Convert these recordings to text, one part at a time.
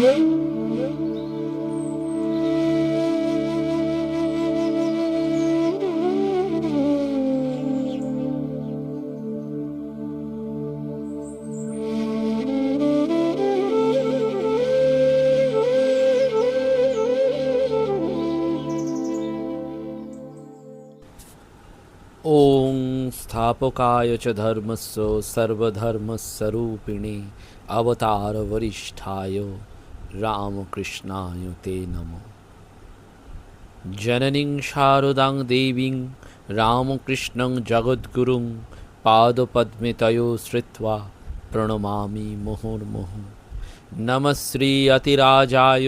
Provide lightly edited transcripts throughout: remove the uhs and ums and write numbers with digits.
ओं स्थापकाय च धर्मस्य सर्वधर्मस्वरूपिणे अवतार वरिष्ठाय रामकृष्णाय ते नमो। जननीं शारदां देवीं रामकृष्णं जगद्गुरुं पादपद्मे तयो श्रित्वा प्रणमामि मुहुर्मुहुः। नमः श्री अतिराजाय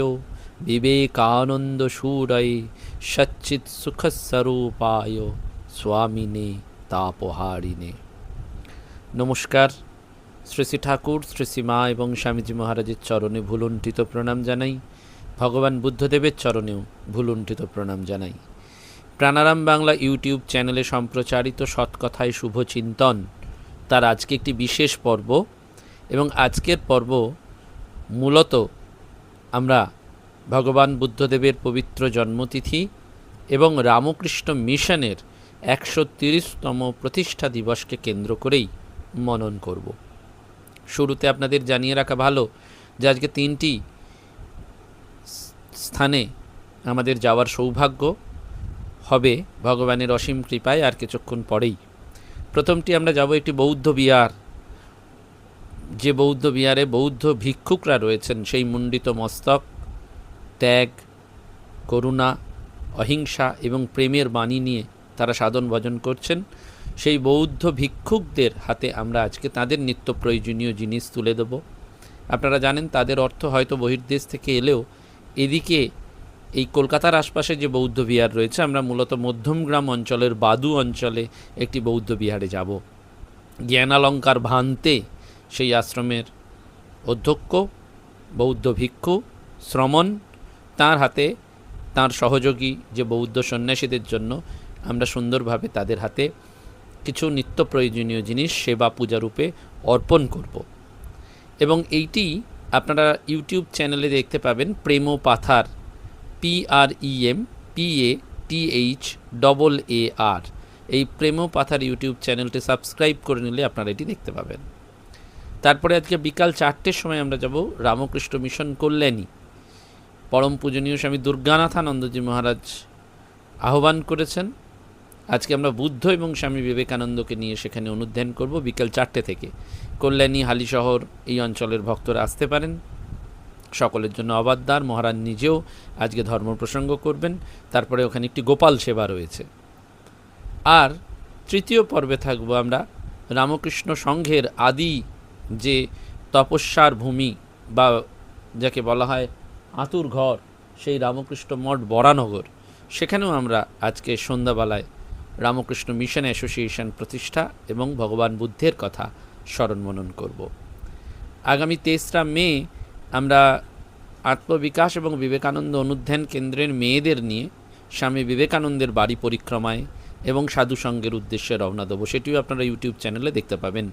विवेकानन्दशूरये सच्चित्सुखस्वरूपाय स्वामिने तापहारिणे। नमस्कार। श्री श्री ठाकुर श्री श्रीमा एवं स्वामीजी महाराजेर चरणे भूलुंठित प्रणाम जानाई। भगवान बुद्धदेवेर चरणेও भूलुंठित प्रणाम जानाई। प्राणाराम बांगला यूट्यूब चैनेले सम्प्रचारित सत्कथाय शुभ चिंतन तार आज के एक विशेष पर्व एवं आजकेर पर्व मूलत आमरा भगवान बुद्धदेवेर पवित्र जन्मतिथि एवं रामकृष्ण मिशनेर 130तम प्रतिष्ठा दिवस के केंद्र करेई मनन करब। शुरूते आपनादेर जानिए रखा भालो जे आज के 3टी स्थाने आमादेर जावार सौभाग्य हबे भगवानेर असीम कृपाय आर किछुक्षण परेई। प्रथमटी आमरा जाबो एकटी बौद्ध बिहार, जे बौद्ध बिहारे बौद्ध भिक्षुकरा रयेछेन सेई मुंडित मस्तक, त्याग, करुणा, अहिंसा एवं प्रेमेर बाणी निये तारा साधन भजन करছেন। সেই বৌদ্ধ ভিক্ষুকদের হাতে আমরা আজকে তাদের নিত্য প্রয়োজনীয় জিনিস তুলে দেব। আপনারা জানেন তাদের অর্থ হয়তো বহির্দেশ থেকে এলেও এদিকে এই কলকাতার আশপাশে যে বৌদ্ধ বিহার রয়েছে আমরা মূলত মধ্যমগ্রাম অঞ্চলের বাদু অঞ্চলে একটি বৌদ্ধ বিহারে যাব। জ্ঞানালঙ্কার ভান্তে সেই আশ্রমের অধ্যক্ষ বৌদ্ধ ভিক্ষু শ্রমণ, তার হাতে তার সহযোগী যে বৌদ্ধ সন্ন্যাসীদের জন্য আমরা সুন্দরভাবে তাদের হাতে কিছু নিত্য প্রয়োজনীয় জিনিস সেবা পূজা রূপে অর্পণ করব। এবং এইটি আপনারা ইউটিউব চ্যানেলে দেখতে পাবেন প্রেম পাথার, PREMPATHAR। এই প্রেম পাথার ইউটিউব চ্যানেলটি সাবস্ক্রাইব করে নিলে আপনারা এটি দেখতে পাবেন। তারপরে আজকে বিকাল 4টের সময় আমরা যাব রামকৃষ্ণ মিশন কল্যাণী। পরম পূজনীয় স্বামী দুর্গানাথানন্দজি মহারাজ আহ্বান করেছেন। আজকে আমরা বুদ্ধ এবং স্বামী বিবেকানন্দকে নিয়ে সেখানে অনুধ্যান করব বিকাল 4টে থেকে। কল্যাণী, হালিশহর এই অঞ্চলের ভক্তরা আসতে পারেন। সকলের জন্য অবাদ্দার মহারাজ নিজেও আজকে ধর্ম প্রসঙ্গ করবেন। তারপরে ওখানে একটি গোপাল সেবা রয়েছে। আর তৃতীয় পর্বে থাকবো আমরা রামকৃষ্ণ সংঘের আদি যে তপস্যার ভূমি বা যাকে বলা হয় আতুর ঘর, সেই রামকৃষ্ণ মঠ বরানগর, সেখানেও আমরা আজকে সন্ধ্যাবেলায় রামকৃষ্ণ মিশন অ্যাসোসিয়েশন প্রতিষ্ঠা এবং ভগবান বুদ্ধের কথা স্মরণ মনন করব। আগামী 23রা মে আমরা আত্মবিকাশ এবং বিবেকানন্দ অনুধ্যান কেন্দ্রের মেয়েদের নিয়ে স্বামী বিবেকানন্দের বাড়ি পরিক্রমায় এবং সাধুসঙ্গের উদ্দেশ্যে রওনা দেবো। সেটিও আপনারা ইউটিউব চ্যানেলে দেখতে পাবেন।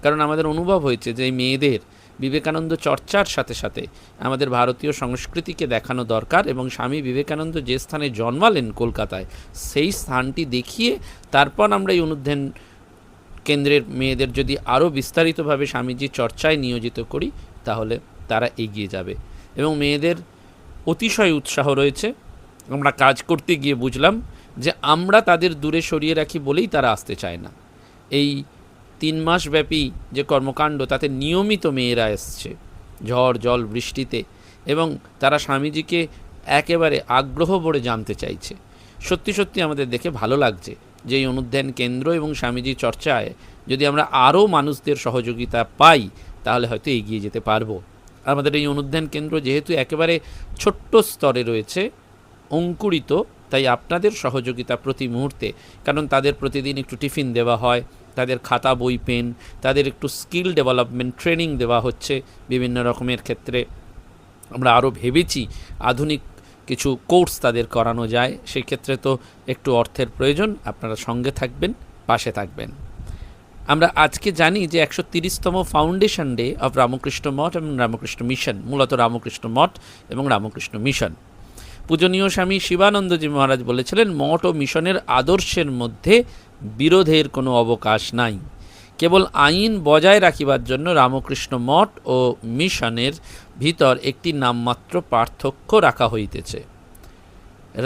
কারণ আমাদের অনুভব হয়েছে যে এই মেয়েদের বিবেকানন্দ চর্চার সাথে সাথে আমাদের ভারতীয় সংস্কৃতিকে দেখানো দরকার এবং স্বামী বিবেকানন্দ যে স্থানে জন্মালেন কলকাতায়, সেই স্থানটি দেখিয়ে তারপর আমরা এই অনুধ্যান কেন্দ্রের মেয়েদের যদি আরও বিস্তারিতভাবে স্বামীজির চর্চায় নিয়োজিত করি তাহলে তারা এগিয়ে যাবে। এবং মেয়েদের অতিশয় উৎসাহ রয়েছে। আমরা কাজ করতে গিয়ে বুঝলাম যে আমরা তাদের দূরে সরিয়ে রাখি বলেই তারা আসতে চায় না। এই 3 মাস ব্যাপী যে কর্মকাণ্ড তাতে নিয়মিত মেয়েরা এসছে ঝড় জল বৃষ্টিতে, এবং তারা স্বামীজিকে একেবারে আগ্রহ ভরে জানতে চাইছে। সত্যি সত্যি আমাদের দেখে ভালো লাগছে যে এই অনুধ্যান কেন্দ্র এবং স্বামীজি চর্চায় যদি আমরা আরও মানুষদের সহযোগিতা পাই তাহলে হয়তো এগিয়ে যেতে পারবো। আমাদের এই অনুধ্যান কেন্দ্র যেহেতু একেবারে ছোট্ট স্তরে রয়েছে, অঙ্কুরিত, তাই আপনাদের সহযোগিতা প্রতি মুহূর্তে, কারণ তাদের প্রতিদিন একটু টিফিন দেওয়া হয়, তাদের খাতা বই পেন, তাদের একটু স্কিল ডেভেলপমেন্ট ট্রেনিং দেওয়া হচ্ছে বিভিন্ন রকমের ক্ষেত্রে। আমরা আরও ভেবেছি আধুনিক কিছু কোর্স তাদের করানো যায়, সেই ক্ষেত্রে তো একটু অর্থের প্রয়োজন। আপনারা সঙ্গে থাকবেন, পাশে থাকবেন। আমরা আজকে জানি যে 130তম ফাউন্ডেশন ডে অফ রামকৃষ্ণ মঠ এবং রামকৃষ্ণ মিশন, মূলত রামকৃষ্ণ মঠ এবং রামকৃষ্ণ মিশন। পূজনীয় স্বামী শিবানন্দজি মহারাজ বলেছিলেন, মঠ ও মিশনের আদর্শের মধ্যে বিরোধের কোনো অবকাশ নাই। কেবল আইন বজায় রাখিবার জন্য রামকৃষ্ণ মঠ ও মিশনের ভিতর একটি নামমাত্র পার্থক্য রাখা হইতেছে।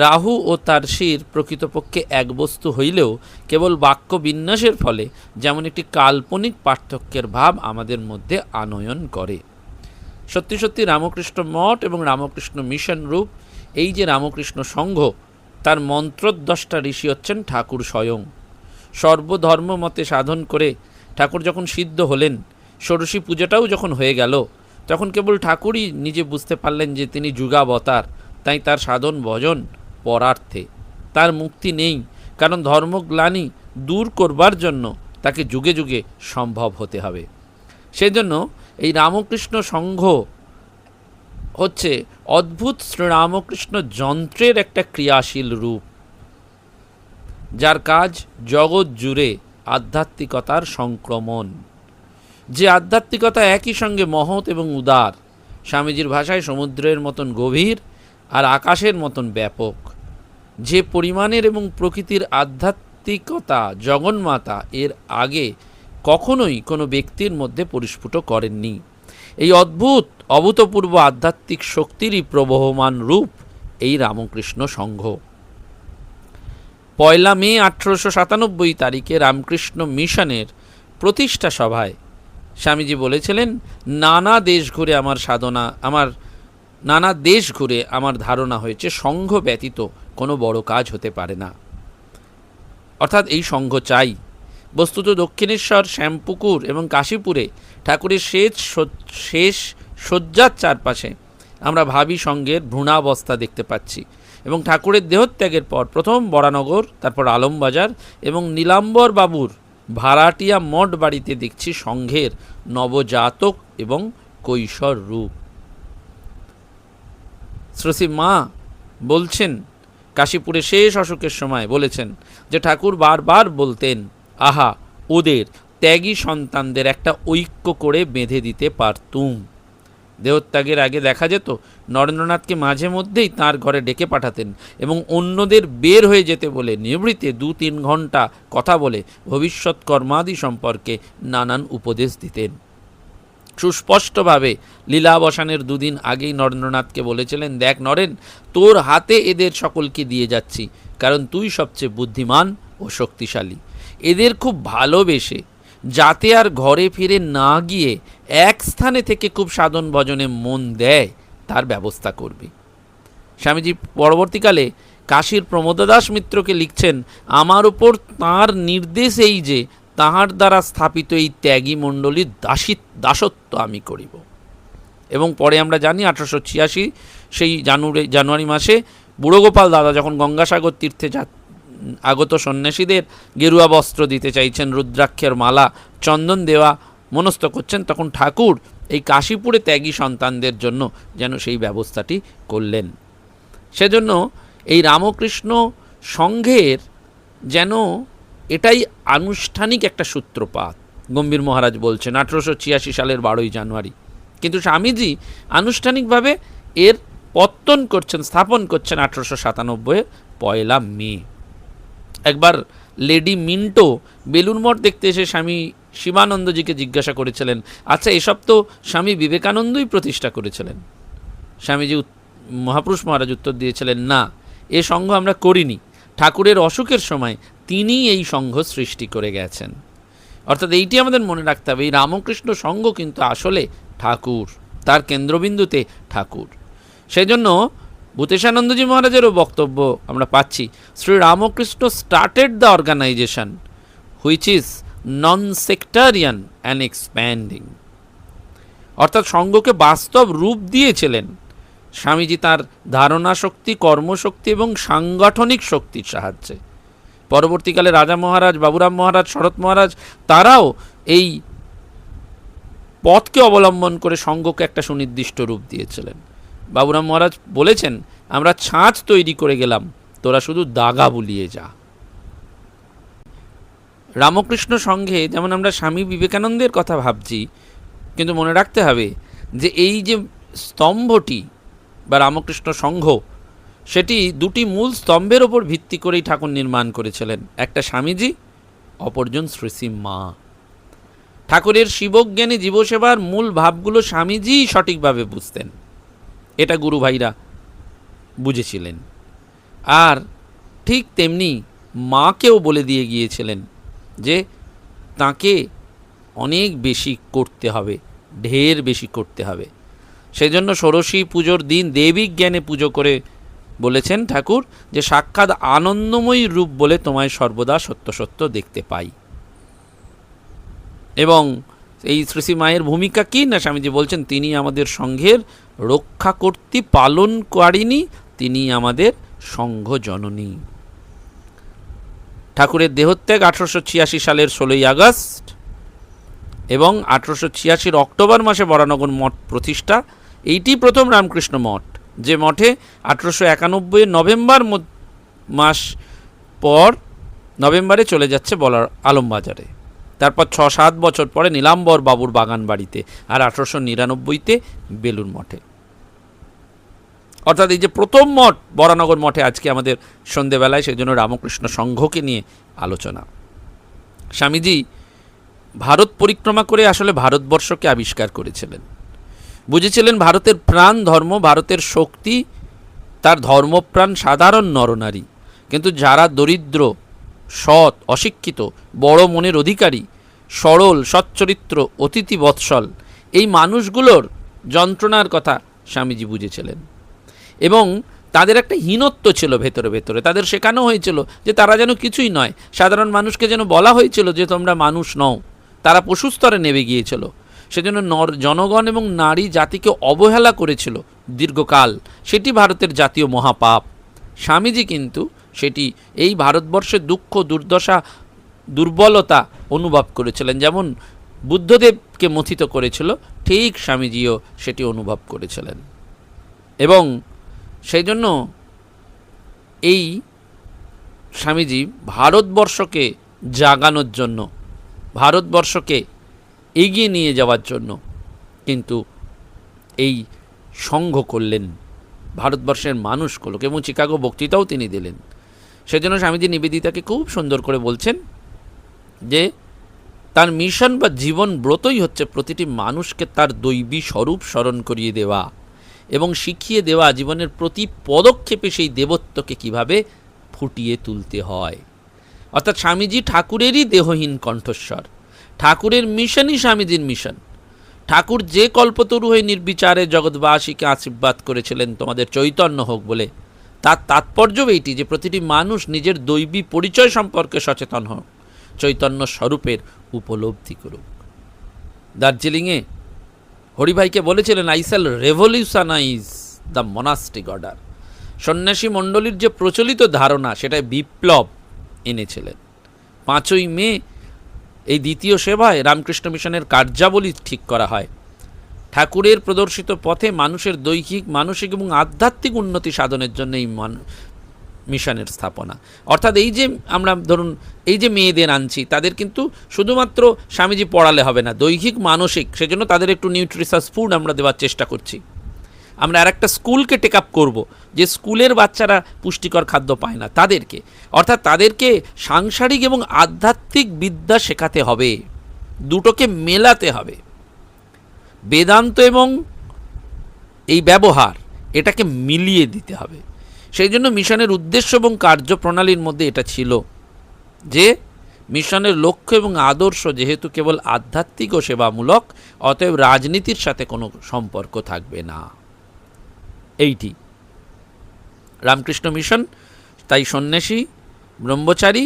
রাহু ও তার শির প্রকৃতপক্ষে এক বস্তু হইলেও কেবল বাক্য বিন্যাসের ফলে যেমন একটি কাল্পনিক পার্থক্যের ভাব আমাদের মধ্যে আনয়ন করে। সত্যি সত্যি রামকৃষ্ণ মঠ এবং রামকৃষ্ণ মিশন রূপ এই যে রামকৃষ্ণ সংঘ, তার মন্ত্রদ্রষ্টা ঋষি হচ্ছেন ঠাকুর স্বয়ং। সর্বধর্ম মতে সাধন করে ঠাকুর যখন সিদ্ধ হলেন, ষোড়শী পূজাটাও যখন হয়ে গেল, তখন কেবল ঠাকুরই নিজে বুঝতে পারলেন যে তিনি যুগাবতার, তাই তার সাধন ভজন পরার্থে। তার মুক্তি নেই, কারণ ধর্মগ্লানি দূর করবার জন্য তাকে যুগে যুগে সম্ভব হতে হবে। সেজন্য এই রামকৃষ্ণ সংঘ হচ্ছে অদ্ভুত শ্রীরামকৃষ্ণ যন্ত্রের একটা ক্রিয়াশীল রূপ, যার কাজ জগৎ জুড়ে আধ্যাত্মিকতার সংক্রমণ। যে আধ্যাত্মিকতা একই সঙ্গে মহৎ এবং উদার, স্বামীজির ভাষায় সমুদ্রের মতন গভীর আর আকাশের মতন ব্যাপক। যে পরিমাণের এবং প্রকৃতির আধ্যাত্মিকতা জগন্মাতা এর আগে কখনোই কোনো ব্যক্তির মধ্যে পরিস্ফুট করেননি। এই অদ্ভুত অভূতপূর্ব আধ্যাত্মিক শক্তিরই প্রবহমান রূপ এই রামকৃষ্ণ সংঘ। 1 মে 1897 তারিখে রামকৃষ্ণ মিশনের প্রতিষ্ঠা সভায় স্বামীজি বলেছিলেন, নানা দেশ ঘুরে আমার ধারণা হয়েছে সংঘ ব্যতীত কোনো বড় কাজ হতে পারে না। অর্থাৎ এই সংঘ চাই। বস্তুত দক্ষিণেশ্বর, শ্যামপুকুর এবং কাশীপুরে ঠাকুরের শেষ শয্যার চারপাশে আমরা ভাবী সংঘের ভ্রূণাবস্থা দেখতে পাচ্ছি, এবং ঠাকুরের দেহত্যাগের পর প্রথম বরানগর, তারপর আলমবাজার এবং নীলাম্বর বাবুর ভাড়াটিয়া মঠ বাড়িতে দেখছি সংঘের নবজাতক এবং কৈশোর রূপ। শ্রী মা বলছেন, কাশীপুরে শেষ অসুখের সময় বলেছেন যে ঠাকুর বারবার বলতেন, আহা ওদের ত্যাগী সন্তানদের একটা ঐক্য করে বেঁধে দিতে পারতুম। দেহত্যাগের আগে দেখা যেত নরেন্দ্রনাথকে মাঝে মধ্যেই তাঁর ঘরে ডেকে পাঠাতেন এবং অন্যদের বের হয়ে যেতে বলে নিভৃতে 2-3 ঘন্টা কথা বলে ভবিষ্যৎ কর্মাদি সম্পর্কে নানান উপদেশ দিতেন। সুস্পষ্টভাবে লীলাবসানের 2 দিন আগেই নরেন্দ্রনাথকে বলেছিলেন, দেখ নরেন, তোর হাতে এদের সকলকে দিয়ে যাচ্ছি, কারণ তুই সবচেয়ে বুদ্ধিমান ও শক্তিশালী। এদের খুব ভালোবেসে যাতে আর ঘরে ফিরে না গিয়ে এক স্থানে থেকে খুব সাধন ভজনে মন দেয় তার ব্যবস্থা করবি। স্বামীজি পরবর্তীকালে কাশীর প্রমোদদাস মিত্রকে লিখছেন, আমার উপর তাঁর নির্দেশ এই যে তাহার দ্বারা স্থাপিত এই ত্যাগী মণ্ডলীর দাসত্ব আমি করিব। এবং পরে আমরা জানি 1886 সেই জানুয়ারি মাসে বুড়োগোপাল দাদা যখন গঙ্গাসাগর তীর্থে আগত সন্ন্যাসীদের গেরুয়া বস্ত্র দিতে চাইছেন, রুদ্রাক্ষের মালা, চন্দন দেওয়া মনস্থ করছেন, তখন ঠাকুর এই কাশীপুরে ত্যাগী সন্তানদের জন্য যেন সেই ব্যবস্থাটি করলেন। সেজন্য এই রামকৃষ্ণ সংঘের যেন এটাই আনুষ্ঠানিক একটা সূত্রপাত। গম্ভীর মহারাজ বলছেন 1886 সালের 12ই জানুয়ারি, কিন্তু স্বামীজি আনুষ্ঠানিকভাবে এর পত্তন করছেন, স্থাপন করছেন 1897 1 মে। একবার লেডি মিন্টো বেলুর মঠ দেখতে এসে স্বামী শিবানন্দজিকে জিজ্ঞাসা করেছিলেন, আচ্ছা এসব তো স্বামী বিবেকানন্দই প্রতিষ্ঠা করেছিলেন? স্বামীজি মহাপুরুষ মহারাজ উত্তর দিয়েছিলেন, না, এ সংঘ আমরা করিনি, ঠাকুরের অসুখের সময় তিনি এই সংঘ সৃষ্টি করে গেছেন। অর্থাৎ এইটি আমাদের মনে রাখতে হবে, এই রামকৃষ্ণ সংঘ কিন্তু আসলে ঠাকুর, তার কেন্দ্রবিন্দুতে ঠাকুর। সেই জন্য ভূতেশানন্দজি মহারাজেরও বক্তব্য আমরা পাচ্ছি, Shri Ramakrishna started the organization which is non sectarian and expanding. অর্থাৎ সংঘকে বাস্তব রূপ দিয়েছিলেন স্বামীজি তাঁর ধারণা শক্তি, কর্মশক্তি এবং সাংগঠনিক শক্তির সাহায্যে। পরবর্তীকালে রাজা মহারাজ, বাবুরাম মহারাজ, শরৎ মহারাজ তারাও এই পথকে অবলম্বন করে সংঘকে একটা সুনির্দিষ্ট রূপ দিয়েছিলেন। বাবুরাম মহারাজ বলেছেন, আমরা ছাঁচ তৈরি করে গেলাম, তোরা শুধু দাগা বুলিয়ে যা। রামকৃষ্ণ সংঘে যেমন আমরা স্বামী বিবেকানন্দের কথা ভাবছি, কিন্তু মনে রাখতে হবে যে এই যে স্তম্ভটি বা রামকৃষ্ণ সংঘ, সেটি দুটি মূল স্তম্ভের ওপর ভিত্তি করেই ঠাকুর নির্মাণ করেছিলেন। একটা স্বামীজি, অপরজন শ্রী শ্রী মা। ঠাকুরের শিবজ্ঞানী জীবসেবার মূল ভাবগুলো স্বামীজিই সঠিকভাবে বুঝতেন, এটা গুরু ভাইরা বুঝেছিলেন। আর ঠিক তেমনি মাকেও বলে দিয়ে গিয়েছিলেন যে তাকে অনেক বেশি করতে হবে, ঢের বেশি করতে হবে। সেজন্য ষোড়শী পুজোর দিন দেবী জ্ঞানে পুজো করে বলেছেন ঠাকুর যে সাক্ষাৎ আনন্দময়ী রূপ বলে তোমায় সর্বদা সত্য সত্য দেখতে পাই। এবং এই শ্রী মায়ের ভূমিকা কী না, স্বামীজি বলছেন তিনি আমাদের সংঘের রক্ষা কর্তৃ পালনকারিণী, তিনি আমাদের সংঘ জননী। ঠাকুরের দেহত্যাগ 1886 সালের 16ই আগস্ট এবং 1886 অক্টোবর মাসে বরানগর মঠ প্রতিষ্ঠা। এইটি প্রথম রামকৃষ্ণ মঠ, যে মঠে 1891 নভেম্বর মাস পর নভেম্বরে চলে যাচ্ছে বলার আলমবাজারে, তারপর 6-7 বছর পরে নীলাম্বর বাবুর বাগান বাড়িতে, আর 1899-তে বেলুর মঠে। অর্থাৎ এই যে প্রথম মঠ বরানগর মঠে আজকে আমাদের সন্ধেবেলায়, সেই জন্য রামকৃষ্ণ সংঘকে নিয়ে আলোচনা। স্বামীজি ভারত পরিক্রমা করে আসলে ভারতবর্ষকে আবিষ্কার করেছিলেন, বুঝেছিলেন ভারতের প্রাণ ধর্ম, ভারতের শক্তি তার ধর্মপ্রাণ সাধারণ নরনারী। কিন্তু যারা দরিদ্র, সৎ, অশিক্ষিত, বড় মনের অধিকারী, সরল, সচ্চরিত্র, অতিথি বৎসল, এই মানুষগুলোর যন্ত্রণার কথা স্বামীজি বুঝেছিলেন। এবং তাদের একটা হীনত্ব ছিল ভেতরে ভেতরে, তাদের শেখানো হয়েছিল যে তারা যেন কিছুই নয়। সাধারণ মানুষকে যেন বলা হয়েছিল যে তোমরা মানুষ নও, তারা পশু স্তরে নেমে গিয়েছিল। সেজন্য জনগণ এবং নারী জাতিকে অবহেলা করেছিল দীর্ঘকাল, সেটি ভারতের জাতীয় মহাপাপ। স্বামীজি কিন্তু সেটি এই ভারতবর্ষের দুঃখ, দুর্দশা, দুর্বলতা অনুভব করেছিলেন। যেমন বুদ্ধদেবকে মথিত করেছিল, ঠিক স্বামীজিও সেটি অনুভব করেছিলেন। এবং সেই জন্য এই স্বামীজি ভারতবর্ষকে জাগানোর জন্য, ভারতবর্ষকে এগিয়ে নিয়ে যাওয়ার জন্য কিন্তু এই সংঘ করলেন, ভারতবর্ষের মানুষগুলোকে, এবং চিকাগো বক্তৃতাও তিনি দিলেন। সেজন্য স্বামীজি নিবেদিতাকে খুব সুন্দর করে বলছেন যে তার মিশন বা জীবন ব্রতই হচ্ছে প্রতিটি মানুষকে তার দৈবী স্বরূপ স্মরণ করিয়ে দেওয়া এবং শিখিয়ে দেওয়া জীবনের প্রতি পদক্ষেপে সেই দেবত্বকে কিভাবে ফুটিয়ে তুলতে হয়। অর্থাৎ স্বামীজি ঠাকুরেরই দেহহীন কণ্ঠস্বর, ঠাকুরের মিশনই স্বামীজির মিশন। ঠাকুর যে কল্পতরু হয়ে নির্বিচারে জগৎবাসীকে আশীর্বাদ করেছিলেন তোমাদের চৈতন্য হোক বলে, তার তাৎপর্য এইটি যে প্রতিটি মানুষ নিজের দৈবী পরিচয় সম্পর্কে সচেতন হোক, চৈতন্য স্বরূপের উপলব্ধি করুক। দার্জিলিংয়ে হরিভাইকে বলেছিলেন, I shall revolutionise the monastic order. সন্ন্যাসী মণ্ডলীর যে প্রচলিত ধারণা, সেটাই বিপ্লব এনেছিলেন। 5ই মে এই দ্বিতীয় সেবায় রামকৃষ্ণ মিশনের কার্যাবলী ঠিক করা হয়। ঠাকুরের প্রদর্শিত পথে মানুষের দৈহিক, মানসিক এবং আধ্যাত্মিক উন্নতি সাধনের জন্য এই মিশনের স্থাপনা। অর্থাৎ এই যে আমরা ধরুন এই যে মেয়েদের আনছি, তাদের কিন্তু শুধুমাত্র স্বামীজি পড়ালে হবে না, দৈহিক, মানসিক, সেজন্য তাদের একটু নিউট্রিশাস ফুড আমরা দেওয়ার চেষ্টা করছি। আমরা আর একটা স্কুলকে টেক আপ করবো, যে স্কুলের বাচ্চারা পুষ্টিকর খাদ্য পায় না তাদেরকে, অর্থাৎ তাদেরকে সাংসারিক এবং আধ্যাত্মিক বিদ্যা শেখাতে হবে, দুটোকে মেলাতে হবে। বেদান্ত এবং এই ব্যবহার, এটাকে মিলিয়ে দিতে হবে। সেই জন্য মিশনের উদ্দেশ্য এবং কার্যপ্রণালীর মধ্যে এটা ছিল যে মিশনের লক্ষ্য এবং আদর্শ যেহেতু কেবল আধ্যাত্মিক ও সেবামূলক, অতএব রাজনীতির সাথে কোনো সম্পর্ক থাকবে না। এইটি রামকৃষ্ণ মিশন। তাই সন্ন্যাসী, ব্রহ্মচারী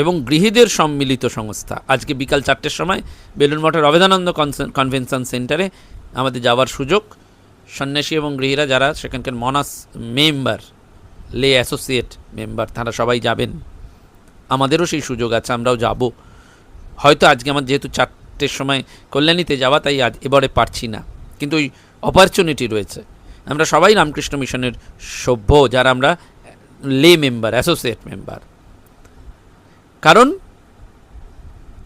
এবং গৃহীদের সম্মিলিত সংস্থা। আজকে বিকাল 4টের সময় বেলুড় মঠের অভেদানন্দ কনভেনশন সেন্টারে আমাদের যাওয়ার সুযোগ। সন্ন্যাসী এবং গৃহীরা যারা সেখানকার মনাস মেম্বার, লে অ্যাসোসিয়েট মেম্বার, তারা সবাই যাবেন। আমাদেরও সেই সুযোগ আছে, আমরাও যাব। হয়তো আজকে আমার যেহেতু 4টের সময় কল্যাণীতে যাওয়া, তাই আজ এবারে পারছি না, কিন্তু ওই অপরচুনিটি রয়েছে। আমরা সবাই রামকৃষ্ণ মিশনের সভ্য, যারা আমরা লে মেম্বার, অ্যাসোসিয়েট মেম্বার। কারণ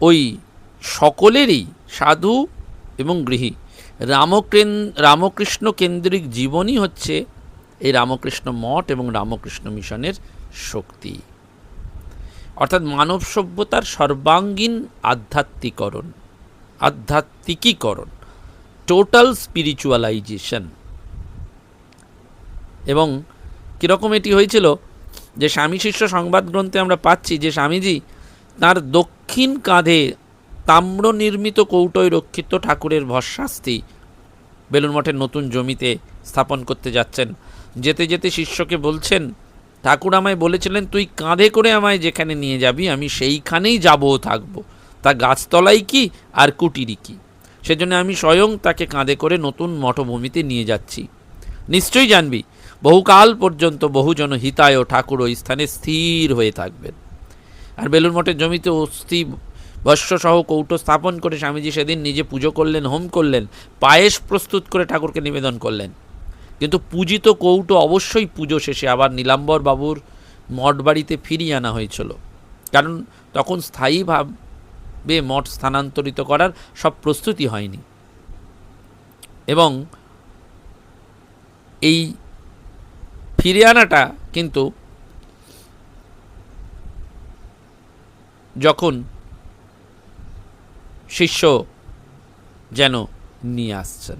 ওই সকলেরই সাধু এবং গৃহী রামকৃষ্ণ কেন্দ্রিক জীবনই হচ্ছে এই রামকৃষ্ণ মঠ এবং রামকৃষ্ণ মিশনের শক্তি, অর্থাৎ মানব সভ্যতার সর্বাঙ্গীন আধ্যাত্মিকীকরণ, টোটাল স্পিরিচুয়ালাইজেশন। এবং কীরকম এটি হয়েছিল যে স্বামী শিষ্য সংবাদ গ্রন্থে আমরা পাচ্ছি যে স্বামীজি তাঁর দক্ষিণ কাঁধে তাম্র নির্মিত কৌটোয় রক্ষিত ঠাকুরের ভস্মাস্তি বেলুড় মঠের নতুন জমিতে স্থাপন করতে যাচ্ছেন। যেতে যেতে শিষ্যকে বলছেন, ঠাকুর আমায় বলেছিলেন তুই কাঁধে করে আমায় যেখানে নিয়ে যাবি আমি সেইখানেই যাবো থাকবো, তা গাছতলাই কি আর কুটিরই কি, সেজন্য আমি স্বয়ং তাকে কাঁধে করে নতুন মঠভূমিতে নিয়ে যাচ্ছি। নিশ্চয়ই জানবি বহুকাল পর্যন্ত বহুজন হিতায় ঠাকুর ওই স্থানে স্থির হয়ে থাকবেন। আর বেলুড় মঠের জমিতে অস্থি ভস্যসহ কৌটো স্থাপন করে স্বামীজি সেদিন নিজে পুজো করলেন, হোম করলেন, পায়েস প্রস্তুত করে ঠাকুরকে নিবেদন করলেন। কিন্তু পূজিত কৌটো অবশ্যই পুজো শেষে আবার নীলাম্বর বাবুর মঠ বাড়িতে ফিরিয়ে আনা হয়েছিল, কারণ তখন স্থায়ীভাবে মঠ স্থানান্তরিত করার সব প্রস্তুতি হয়নি। এবং এই ফিরে আনাটা কিন্তু যখন শিষ্য যেন নিয়ে আসছেন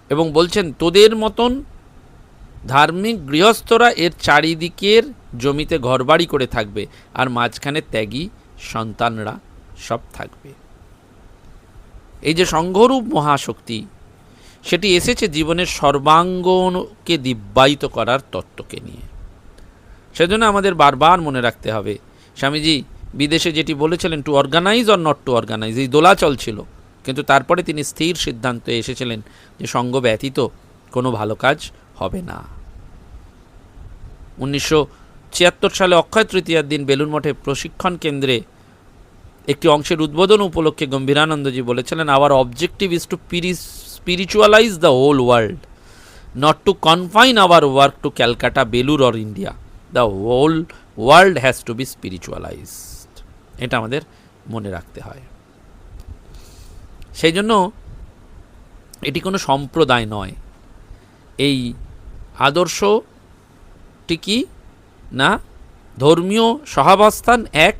এবং বলছেন তোদের মতন ধার্মিক গৃহস্থরা এর চারিদিকের জমিতে ঘরবাড়ি করে থাকবে, আর মাঝখানে ত্যাগী সন্তানরা সব থাকবে। এই যে সংঘরূপ মহাশক্তি, সেটি এসেছে জীবনের সর্বাঙ্গকে দিব্যায়িত করার তত্ত্বকে নিয়ে। সেজন্য আমাদের বারবার মনে রাখতে হবে, স্বামীজি বিদেশে যেটি বলেছিলেন, to organize or not to organize, এই দোলাচল ছিল, কিন্তু তারপরে তিনি স্থির সিদ্ধান্তে এসেছিলেন যে সঙ্গ ব্যতীত কোনো ভালো কাজ হবে না। 1976 সালে অক্ষয় তৃতীয়ার দিন বেলুড় মঠে প্রশিক্ষণ কেন্দ্রে একটি অংশের উদ্বোধন উপলক্ষে গম্ভীরানন্দজি বলেছিলেন, our objective is to spiritualise the whole world, not to confine our work to Calcutta, Belur or India, the whole world has to be spiritualised. এটা আমাদের মনে রাখতে হয়। সেই জন্য এটি কোনো সম্প্রদায় নয়। এই আদর্শটি কি না, ধর্মীয় সহাবস্থান এক,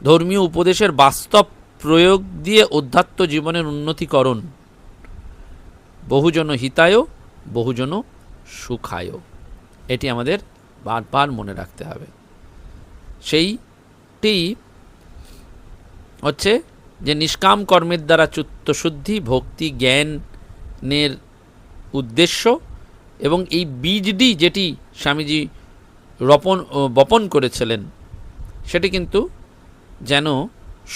ধর্মীয় উপদেশের বাস্তব প্রয়োগ দিয়ে অধ্যাত্ম জীবনের উন্নতিকরণ, বহুজন হিতায় বহুজন সুখায়, এটি আমাদের বারবার মনে রাখতে হবে। সেইটি হচ্ছে যে নিষ্কাম কর্মের দ্বারা চিত্তশুদ্ধি, ভক্তি, জ্ঞানের উদ্দেশ্য, এবং এই বীজটি যেটি স্বামীজি বপন করেছিলেন সেটি কিন্তু যেন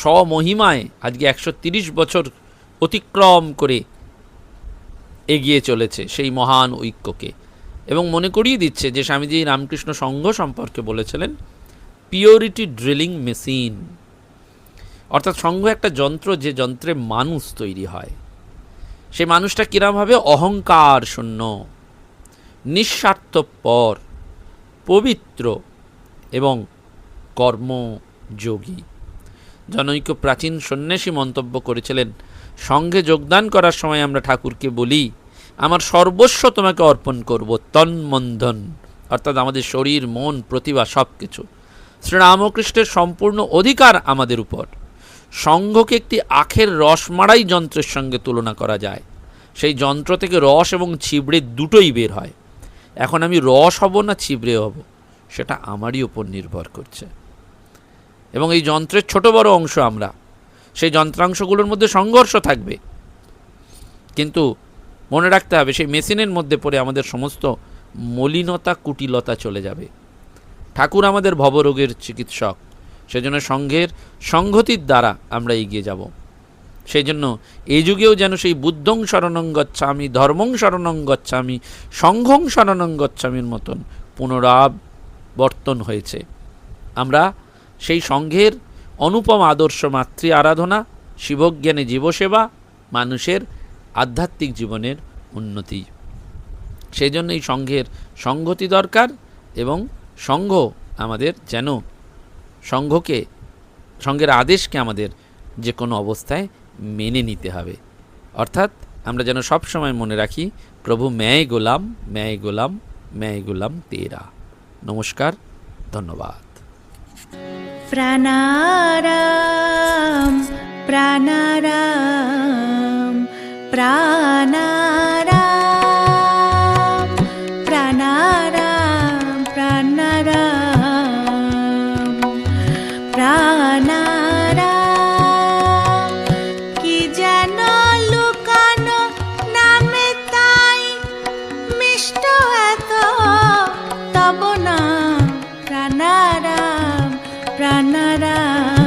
স্বমহিমায় আজকে 130 বছর অতিক্রম করে এগিয়ে চলেছে সেই মহান ঐক্যকে, এবং মনে করিয়ে দিচ্ছে যে স্বামীজি রামকৃষ্ণ সংঘ সম্পর্কে বলেছিলেন পিওরিটি ড্রিলিং মেশিন, অর্থাৎ সংঘ একটা যন্ত্র, যে যন্ত্রে মানুষ তৈরি হয়। সেই মানুষটা কিরমভাবে অহংকার শূন্য, নিঃস্বার্থপর, পবিত্র এবং কর্মযোগী। জনৈক প্রাচীন সন্ন্যাসী মন্তব্য করেছিলেন, সঙ্ঘে যোগদান করার সময় আমরা ঠাকুরকে বলি আমার সর্বস্ব তোমাকে অর্পণ করব, তন্মন্ধন, অর্থাৎ আমাদের শরীর, মন, প্রতিভা সব কিছু। শ্রীরামকৃষ্ণের সম্পূর্ণ অধিকার আমাদের উপর। সংঘকে একটি আখের রসমাড়াই যন্ত্রের সঙ্গে তুলনা করা যায়। সেই যন্ত্র থেকে রস এবং ছিবড়ে দুটোই বের হয়। এখন আমি রস হব না ছিবড়ে হব, সেটা আমারই উপর নির্ভর করছে। এবং এই যন্ত্রের ছোট বড় অংশ আমরা, সেই যন্ত্রাংশগুলোর মধ্যে সংঘর্ষ থাকবে, কিন্তু মনে রাখতে হবে সেই মেশিনের মধ্যে পড়ে আমাদের সমস্ত মলিনতা, কুটিলতা চলে যাবে। ঠাকুর আমাদের ভবরোগের চিকিৎসক, সেজন্য সংঘের সংহতির দ্বারা আমরা এগিয়ে যাব। সেই জন্য এই যুগেও যেন সেই বুদ্ধং শরণং গচ্ছামি, ধর্মং শরণং গচ্ছামি, সংঘং শরণং গচ্ছামির মতন পুনরাবর্তন হয়েছে। আমরা সেই সংঘের অনুপম আদর্শ মাতৃ আরাধনা, শিবজ্ঞানে জীবসেবা, মানুষের আধ্যাত্মিক জীবনের উন্নতি, সেই জন্য এই সংঘের সংহতি দরকার, এবং সংঘ আমাদের যেন সঙ্ঘের আদেশকে আমাদের যে কোনো অবস্থায় মেনে নিতে হবে। অর্থাৎ আমরা যেন সব সময় মনে রাখি, প্রভু मैं গোলাম, मैं গোলাম, मैं গোলাম তেরা। নমস্কার, ধন্যবাদ। প্রাণারাম প্রাণারাম প্রাণারাম প্রাণারাম প্রাণারাম প্রাণারাম। কি যেন লুকানো নামে তাই মিষ্ট এত তব নাম প্রাণারাম প্রাণারাম।